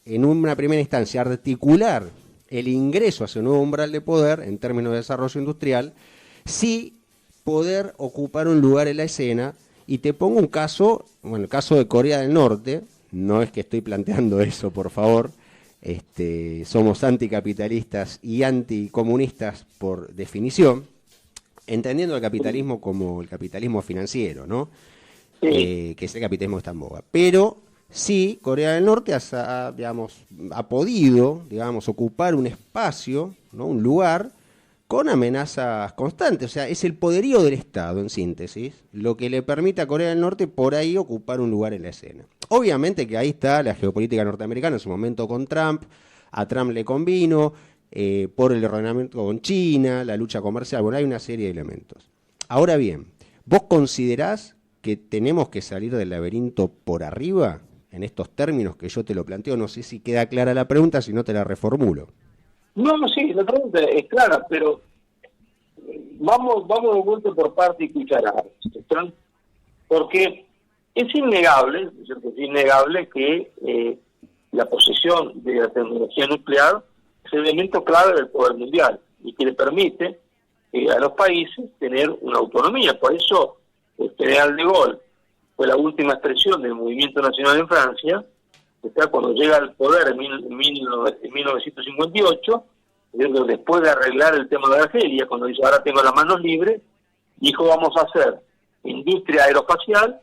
en una primera instancia, articular el ingreso hacia un nuevo umbral de poder en términos de desarrollo industrial, sí poder ocupar un lugar en la escena. Y te pongo un caso, bueno, el caso de Corea del Norte, no es que estoy planteando eso, por favor, somos anticapitalistas y anticomunistas por definición, entendiendo el capitalismo como el capitalismo financiero, ¿no? Que es el capitalismo que está en boga. Pero sí, Corea del Norte ha podido, digamos, ocupar un espacio, ¿no? Un lugar con amenazas constantes, o sea, es el poderío del Estado, en síntesis, lo que le permite a Corea del Norte por ahí ocupar un lugar en la escena. Obviamente que ahí está la geopolítica norteamericana en su momento con Trump, a Trump le convino, por el ordenamiento con China, la lucha comercial, bueno, hay una serie de elementos. Ahora bien, ¿vos considerás que tenemos que salir del laberinto por arriba, en estos términos que yo te lo planteo? No sé si queda clara la pregunta, si no te la reformulo. No, sí, la pregunta es clara, pero vamos de vuelta por parte y cucharadas, porque es innegable, que la posesión de la tecnología nuclear es el elemento clave del poder mundial y que le permite a los países tener una autonomía. Por eso el general de Gaulle fue la última expresión del movimiento nacional en Francia, cuando llega al poder en 1958, después de arreglar el tema de Argelia, cuando dice ahora tengo las manos libres, Dijo, vamos a hacer industria aeroespacial,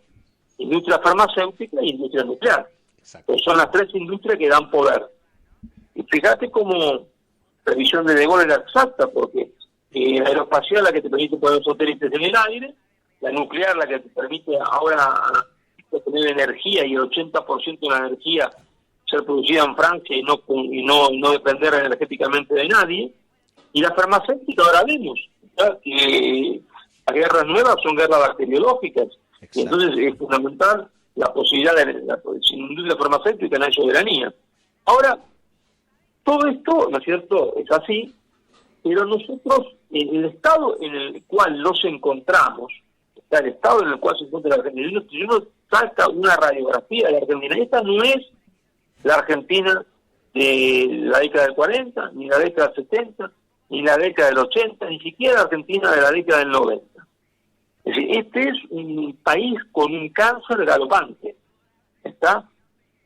industria farmacéutica y industria nuclear. Exacto. Pues son las tres industrias que dan poder. Y fíjate cómo la visión de Gaulle era exacta, porque la aeroespacial la que te permite poner satélites en el aire, la nuclear la que te permite ahora tener energía y el 80% de la energía ser producida en Francia y no depender energéticamente de nadie, y la farmacéutica ahora vemos, ¿verdad?, que las guerras nuevas son guerras bacteriológicas. Exacto. Y entonces es fundamental la posibilidad de sin industria farmacéutica no hay soberanía. Ahora, todo esto, ¿no es cierto?, es así, pero nosotros, en el estado en el cual nos encontramos, el estado en el cual se encuentra la Argentina, si uno saca una radiografía de la Argentina, esta no es la Argentina de la década del 40, ni la década del 70, ni la década del 80, ni siquiera la Argentina de la década del 90. Es decir, este es un país con un cáncer galopante, ¿está?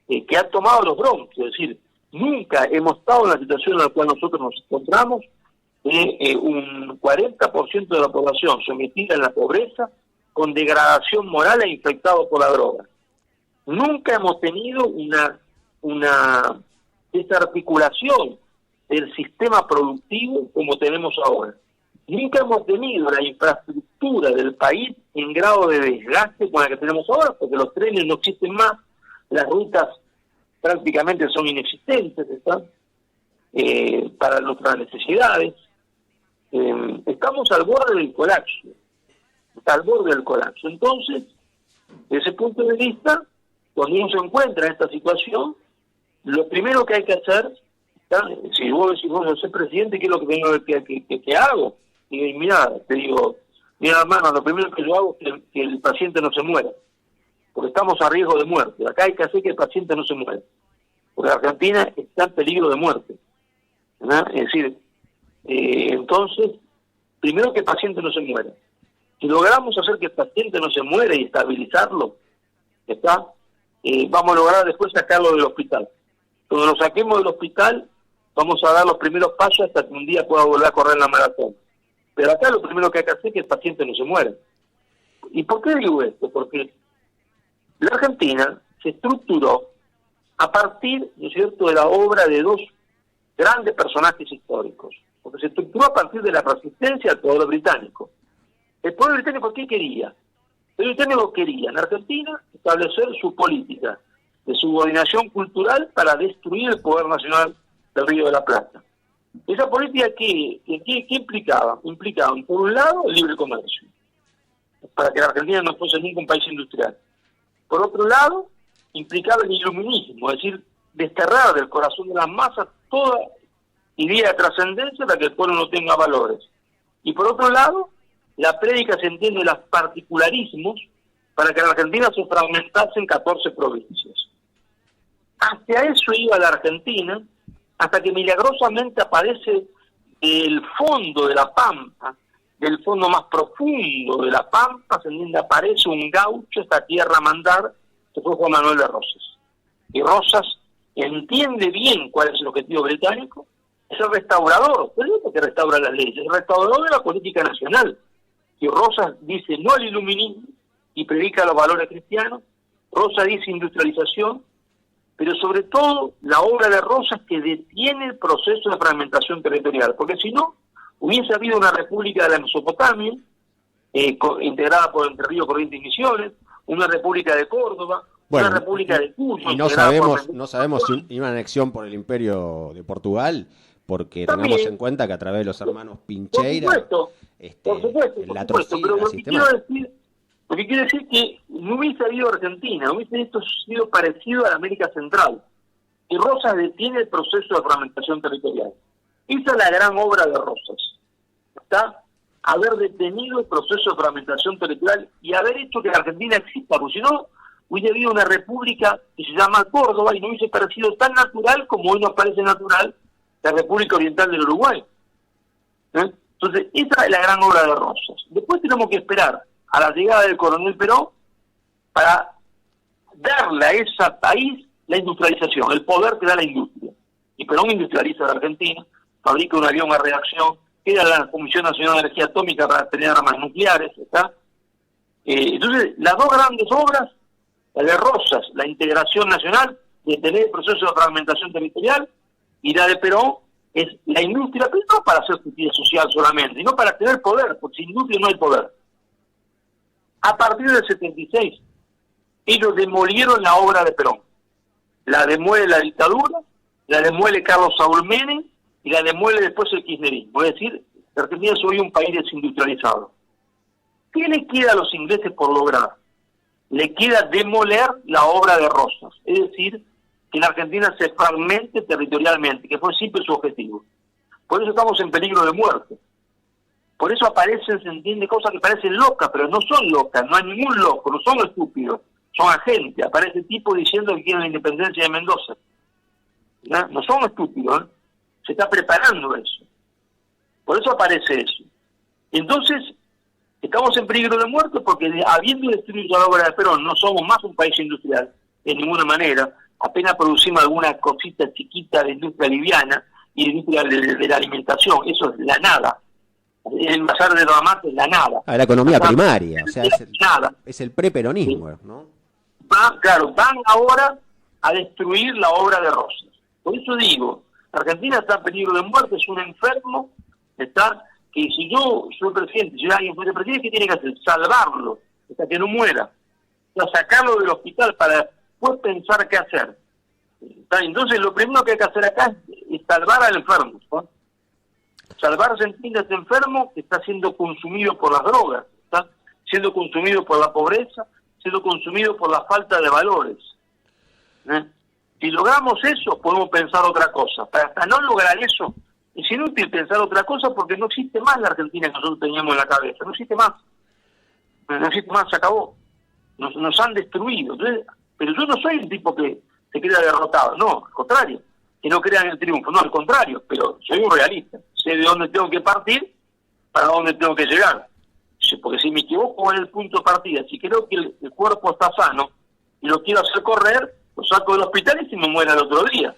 Que ha tomado los broncos. Es decir, nunca hemos estado en la situación en la cual nosotros nos encontramos, un 40% de la población sometida en la pobreza, con degradación moral e infectado por la droga. Nunca hemos tenido una desarticulación del sistema productivo como tenemos ahora. Nunca hemos tenido la infraestructura del país en grado de desgaste con la que tenemos ahora, porque los trenes no existen más, las rutas prácticamente son inexistentes, ¿está? Para nuestras necesidades. Estamos al borde del colapso, Entonces, desde ese punto de vista, cuando uno se encuentra en esta situación, lo primero que hay que hacer, ¿está? Si vos decís, bueno, yo soy presidente, ¿qué es lo que tengo que hago? Y mira, te digo, mira hermano, lo primero que yo hago es que el paciente no se muera, porque estamos a riesgo de muerte. Acá hay que hacer que el paciente no se muera, porque Argentina está en peligro de muerte, ¿verdad? Es decir, entonces, primero que el paciente no se muera. Si logramos hacer que el paciente no se muera y estabilizarlo, ¿está? Vamos a lograr después sacarlo del hospital. Cuando lo saquemos del hospital, vamos a dar los primeros pasos hasta que un día pueda volver a correr la maratón. Pero acá lo primero que hay que hacer es que el paciente no se muera. ¿Y por qué digo esto? Porque la Argentina se estructuró a partir, ¿no es cierto?, de la obra de dos grandes personajes históricos. Porque se estructuró a partir de la resistencia al poder británico. ¿El poder británico qué quería? El británico quería en Argentina establecer su política de subordinación cultural para destruir el poder nacional del Río de la Plata. Esa política ¿qué implicaba? Implicaba, por un lado, el libre comercio, para que la Argentina no fuese nunca un país industrial. Por otro lado, implicaba el iluminismo, es decir, desterrar del corazón de las masas toda idea de trascendencia para que el pueblo no tenga valores. Y por otro lado, la prédica, se entiende, de los particularismos para que la Argentina se fragmentase en 14 provincias. Hacia eso iba la Argentina, hasta que milagrosamente aparece el fondo de la Pampa, del fondo más profundo de la Pampa, se entiende, aparece un gaucho, esta tierra a mandar, que fue Juan Manuel de Rosas. Y Rosas entiende bien cuál es el objetivo británico, es el restaurador, pero no porque restaura las leyes, el restaurador de la política nacional. Y Rosas dice no al iluminismo y predica los valores cristianos. Rosas dice industrialización, pero sobre todo la obra de Rosas que detiene el proceso de fragmentación territorial, porque si no, hubiese habido una república de la Mesopotamia, integrada por Entre Ríos, Corrientes y Misiones, una república de Córdoba, bueno, una república de Cuyo. Y no sabemos si una anexión por el Imperio de Portugal, porque también tengamos en cuenta que a través de los hermanos Pincheira, por supuesto, pero lo que quiero decir que no hubiese habido Argentina, hubiese esto sido parecido a la América Central. Y Rosas detiene el proceso de fragmentación territorial. Esa es la gran obra de Rosas. Está haber detenido el proceso de fragmentación territorial y haber hecho que la Argentina exista, porque si no, hubiese habido una república que se llama Córdoba y no hubiese parecido tan natural como hoy nos parece natural la República Oriental del Uruguay. Entonces, esa es la gran obra de Rosas. Después tenemos que esperar a la llegada del coronel Perón para darle a ese país la industrialización, el poder que da la industria. Y Perón industrializa la Argentina, fabrica un avión a reacción queda la Comisión Nacional de Energía Atómica para tener armas nucleares, ¿está? Entonces, las dos grandes obras, la de Rosas, la integración nacional, detener el proceso de fragmentación territorial, y la de Perón es la industria, pero no para hacer justicia social solamente, sino para tener poder, porque sin industria no hay poder. A partir del 76, ellos demolieron la obra de Perón. La demuele la dictadura, la demuele Carlos Saúl Menem, y la demuele después el kirchnerismo. Es decir, Argentina es hoy un país desindustrializado. ¿Qué le queda a los ingleses por lograr? Le queda demoler la obra de Rosas, es decir, que la Argentina se fragmente territorialmente, que fue siempre su objetivo. Por eso estamos en peligro de muerte. Por eso aparecen, se entiende, cosas que parecen locas, pero no son locas, no hay ningún loco, no son estúpidos, son agentes. Aparece tipo diciendo que quiere la independencia de Mendoza. No son estúpidos, ¿eh? Se está preparando eso. Por eso aparece eso. Entonces, estamos en peligro de muerte porque habiendo destruido la obra de Perón, no somos más un país industrial, de ninguna manera. Apenas producimos alguna cosita chiquita de industria liviana y de industria de la alimentación. Eso es la nada. El bazar de los amantes es la nada. La economía primaria, o sea, nada. Es el preperonismo, ¿no? Van ahora a destruir la obra de Rosas. Por eso digo, Argentina está en peligro de muerte, es un enfermo, está, que si yo soy presidente, si alguien fuese presidente, ¿qué tiene que hacer? Salvarlo, hasta que no muera. O sea, sacarlo del hospital para después pensar qué hacer. Entonces, lo primero que hay que hacer acá es salvar al enfermo, ¿no? Salvar, se entiende, a este enfermo que está siendo consumido por las drogas, está siendo consumido por la pobreza, siendo consumido por la falta de valores. Si logramos eso, podemos pensar otra cosa. Pero hasta no lograr eso, es inútil pensar otra cosa porque no existe más la Argentina que nosotros teníamos en la cabeza. No existe más. No existe más, se acabó. Nos han destruido. Entonces, pero yo no soy un tipo que se crea derrotado. No, al contrario. Que no crea en el triunfo. No, al contrario. Pero soy un realista. Sé de dónde tengo que partir para dónde tengo que llegar. Porque si me equivoco en el punto de partida, si creo que el cuerpo está sano y lo quiero hacer correr, lo saco del hospital y se me muere el otro día.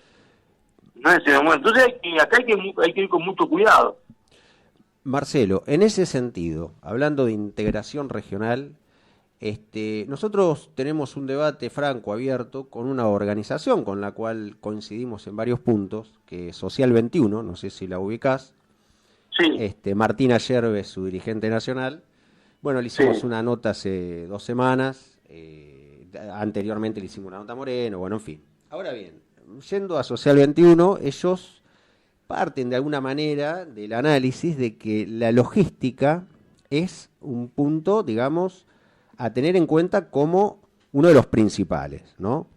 ¿No? Entonces acá hay que ir con mucho cuidado. Marcelo, en ese sentido, hablando de integración regional, nosotros tenemos un debate franco, abierto, con una organización con la cual coincidimos en varios puntos, que es Social 21, no sé si la ubicás. Sí. Martina Yerbe es su dirigente nacional. Bueno, le hicimos una nota hace 2 semanas, anteriormente le hicimos una nota a Moreno, bueno, en fin. Ahora bien, yendo a Social 21, ellos parten de alguna manera del análisis de que la logística es un punto, digamos, a tener en cuenta como uno de los principales, ¿no?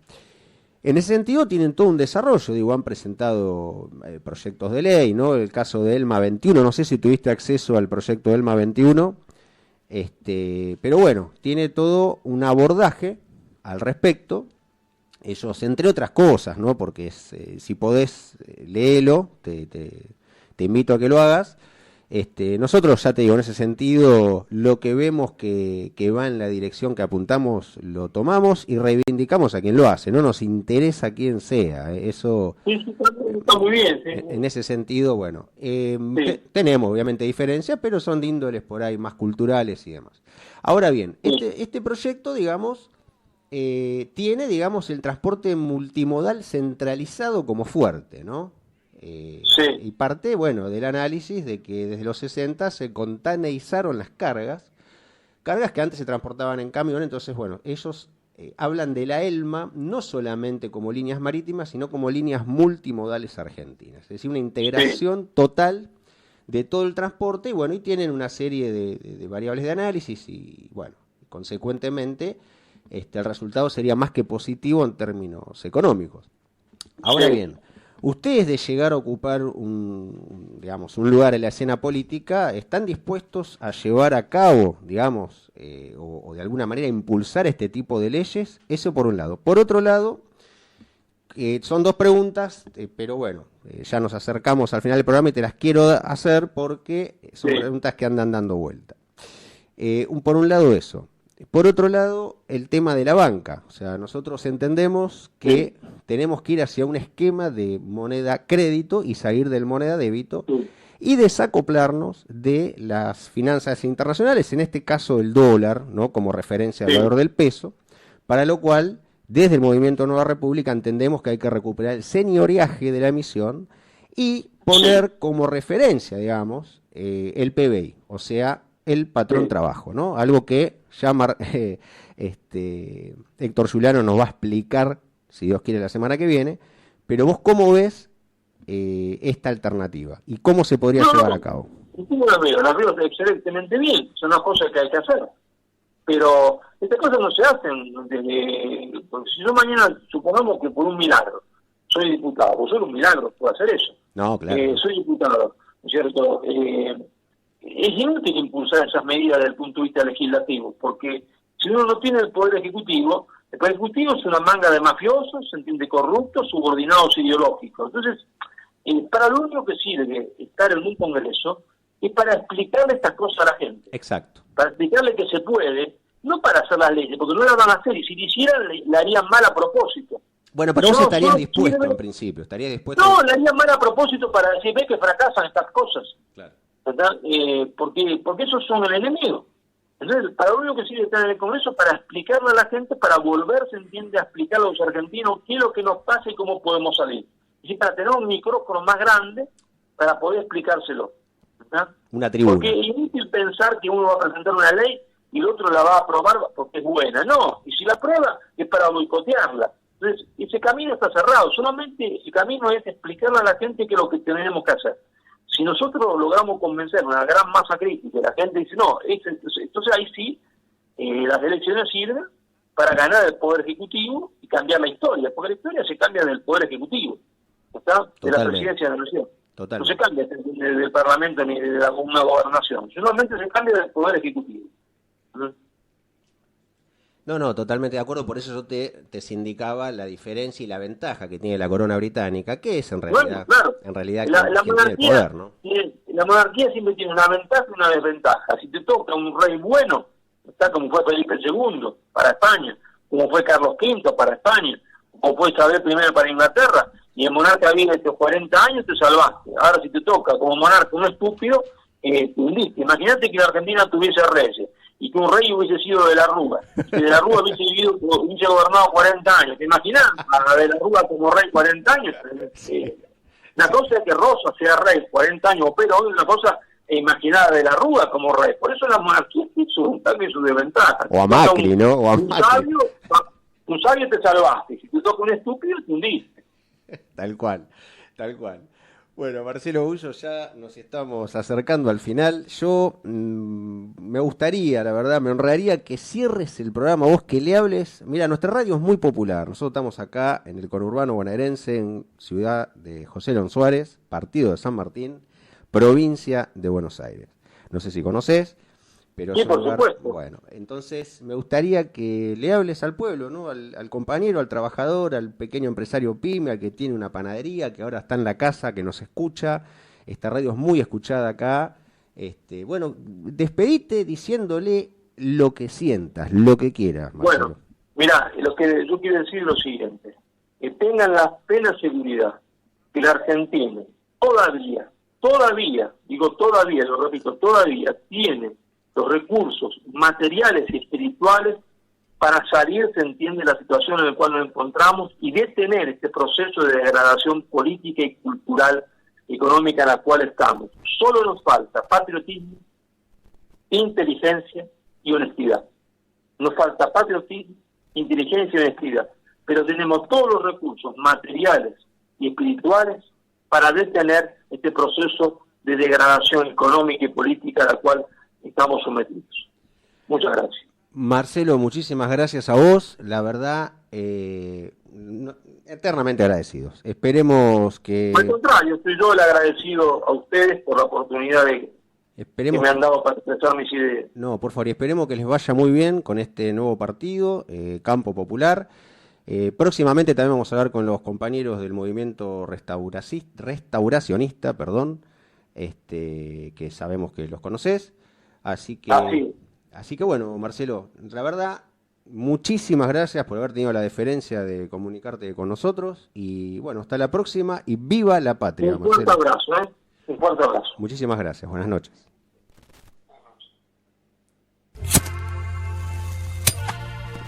En ese sentido tienen todo un desarrollo, digo, han presentado proyectos de ley, ¿no? El caso de ELMA 21, no sé si tuviste acceso al proyecto de ELMA 21, pero bueno, tiene todo un abordaje al respecto. Ellos, entre otras cosas, ¿no? Porque si podés, léelo, te invito a que lo hagas. Nosotros, ya te digo, en ese sentido, lo que vemos que va en la dirección que apuntamos, lo tomamos y reivindicamos a quien lo hace. No nos interesa quién sea. Eso Sí, está muy bien. Sí. En ese sentido, bueno, tenemos obviamente diferencias, pero son de índoles por ahí más culturales y demás. Ahora bien, este proyecto, digamos, tiene, digamos, el transporte multimodal centralizado como fuerte, ¿no? Y parte, bueno, del análisis de que desde los 60 se contaneizaron las cargas que antes se transportaban en camión. Entonces, bueno, ellos hablan de la ELMA no solamente como líneas marítimas, sino como líneas multimodales argentinas, es decir, una integración total de todo el transporte, y bueno, y tienen una serie de variables de análisis y, bueno, consecuentemente el resultado sería más que positivo en términos económicos. Ahora bien, ustedes, de llegar a ocupar un lugar en la escena política, ¿están dispuestos a llevar a cabo, digamos, o de alguna manera impulsar este tipo de leyes? Eso por un lado. Por otro lado, son 2 preguntas, pero bueno, ya nos acercamos al final del programa y te las quiero hacer porque son preguntas que andan dando vuelta. Por un lado eso. Por otro lado, el tema de la banca. O sea, nosotros entendemos que tenemos que ir hacia un esquema de moneda crédito y salir del moneda débito. y desacoplarnos de las finanzas internacionales, en este caso el dólar, ¿no? Como referencia al valor del peso, para lo cual, desde el Movimiento Nueva República, entendemos que hay que recuperar el señoreaje de la emisión y poner como referencia, digamos, el PBI, o sea, el patrón trabajo, ¿no? Algo que ya Héctor Giuliano nos va a explicar, si Dios quiere, la semana que viene, pero vos cómo ves esta alternativa y cómo se podría llevar a cabo. La veo excelentemente bien, son las cosas que hay que hacer, pero estas cosas no se hacen porque si yo mañana, supongamos que por un milagro soy diputado, pues solo un milagro puedo hacer eso. No, claro. Soy diputado, ¿no es cierto? Es inútil impulsar esas medidas desde el punto de vista legislativo, porque si uno no tiene el Poder Ejecutivo es una manga de mafiosos, se entiende, corruptos, subordinados ideológicos. Entonces, para lo único que sirve estar en un congreso es para explicarle estas cosas a la gente. Exacto. Para explicarle que se puede, no para hacer las leyes, porque no las van a hacer, y si lo hicieran, la harían mal a propósito. Bueno, pero vos estarías dispuesto en principio, estarías dispuesto. No, la harían mal a propósito para decir, ve que fracasan estas cosas. Claro. ¿Verdad? Porque esos son el enemigo. Entonces, para lo único que sirve estar en el Congreso, para explicarle a la gente, para volverse, entiende, a explicar a los argentinos qué es lo que nos pasa y cómo podemos salir. Y para tener un micrófono más grande para poder explicárselo. ¿Verdad? Una tribuna. Porque es inútil pensar que uno va a presentar una ley y el otro la va a aprobar porque es buena. No, y si la aprueba es para boicotearla. Entonces, ese camino está cerrado. Solamente el camino es explicarle a la gente qué es lo que tenemos que hacer. Si nosotros logramos convencer a una gran masa crítica, la gente dice, no, entonces ahí sí, las elecciones sirven para ganar el Poder Ejecutivo y cambiar la historia, porque la historia se cambia del Poder Ejecutivo, ¿está? De la presidencia de la nación. No se cambia del Parlamento ni de una gobernación, solamente se cambia del Poder Ejecutivo. No, totalmente de acuerdo, por eso yo te sindicaba la diferencia y la ventaja que tiene la corona británica, que es en realidad, bueno, claro, en realidad la quien monarquía, tiene el poder, ¿no? La monarquía siempre tiene una ventaja y una desventaja. Si te toca un rey bueno, está como fue Felipe II para España, como fue Carlos V para España, como fue Isabel I para Inglaterra, y el monarca vive estos 40 años, te salvaste. Ahora si te toca como monarca un estúpido, te hundiste. Imagínate que la Argentina tuviese reyes y que un rey hubiese sido de la Rúa, que de la Rúa hubiese gobernado 40 años. ¿Te imaginas a de la Rúa como rey 40 años? Una cosa es que Rosa sea rey 40 años, pero hoy una cosa imaginar de la Rúa como rey. Por eso la monarquía tiene su ventaja y su desventaja. O a Macri, ¿no? O a Macri. Un sabio te salvaste, si te toca un estúpido te hundiste. Tal cual. Bueno, Marcelo Bullo, ya nos estamos acercando al final. Yo me gustaría, la verdad, me honraría que cierres el programa, vos que le hables. Mira, nuestra radio es muy popular. Nosotros estamos acá en el conurbano bonaerense, en ciudad de José León Suárez, partido de San Martín, provincia de Buenos Aires. No sé si conocés, pero sí, es un lugar, bueno, entonces me gustaría que le hables al pueblo, ¿no? Al compañero, al trabajador, al pequeño empresario pyme, al que tiene una panadería, que ahora está en la casa, que nos escucha. Esta radio es muy escuchada acá. Bueno, despedite diciéndole lo que sientas, lo que quieras, Marcelo. Bueno, mirá, lo que yo quiero decir es lo siguiente: que tengan la plena seguridad que la Argentina todavía, lo repito, todavía tiene los recursos materiales y espirituales para salir, se entiende, la situación en la cual nos encontramos y detener este proceso de degradación política y cultural, económica en la cual estamos. Solo nos falta patriotismo, inteligencia y honestidad. Nos falta patriotismo, inteligencia y honestidad, pero tenemos todos los recursos materiales y espirituales para detener este proceso de degradación económica y política a la cual estamos sometidos. Muchas gracias. Marcelo, muchísimas gracias a vos. La verdad, eternamente agradecidos. Esperemos que... Al contrario, estoy yo el agradecido a ustedes por la oportunidad que me han dado para expresar mis ideas. No, por favor, y esperemos que les vaya muy bien con este nuevo partido, Campo Popular. Próximamente también vamos a hablar con los compañeros del movimiento restauracionista, que sabemos que los conocés. Así que bueno, Marcelo, la verdad, muchísimas gracias por haber tenido la deferencia de comunicarte con nosotros y bueno, hasta la próxima y viva la patria, Un fuerte Marcelo. abrazo, Un fuerte abrazo. Muchísimas gracias, buenas noches.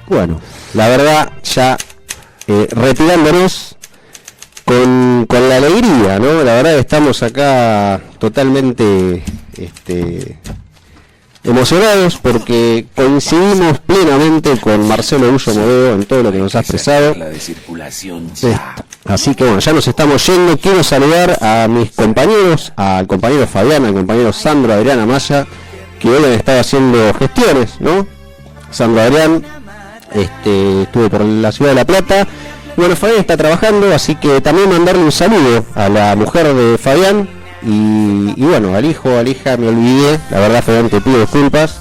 Bueno, la verdad, ya retirándonos con la alegría, ¿no? La verdad que estamos acá totalmente emocionados porque coincidimos plenamente con Marcelo Urso Moveo en todo lo que nos ha expresado. La de circulación ya. Así que bueno, ya nos estamos yendo. Quiero saludar a mis compañeros, al compañero Fabián, al compañero Sandro Adrián Amaya, que hoy han estado haciendo gestiones, ¿no? Sandro Adrián estuvo por la ciudad de La Plata. Bueno, Fabián está trabajando, así que también mandarle un saludo a la mujer de Fabián y bueno, al hijo, a la hija, me olvidé, la verdad Fabián, te pido disculpas.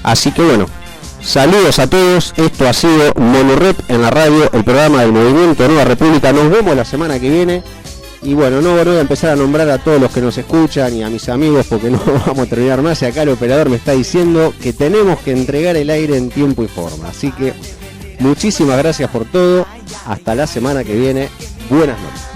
Así que bueno, saludos a todos. Esto ha sido Monorrep en la radio, el programa del Movimiento Nueva República. Nos vemos la semana que viene. Y bueno, no voy a empezar a nombrar a todos los que nos escuchan y a mis amigos porque no vamos a terminar más. Y acá el operador me está diciendo que tenemos que entregar el aire en tiempo y forma. Así que muchísimas gracias por todo. Hasta la semana que viene. Buenas noches.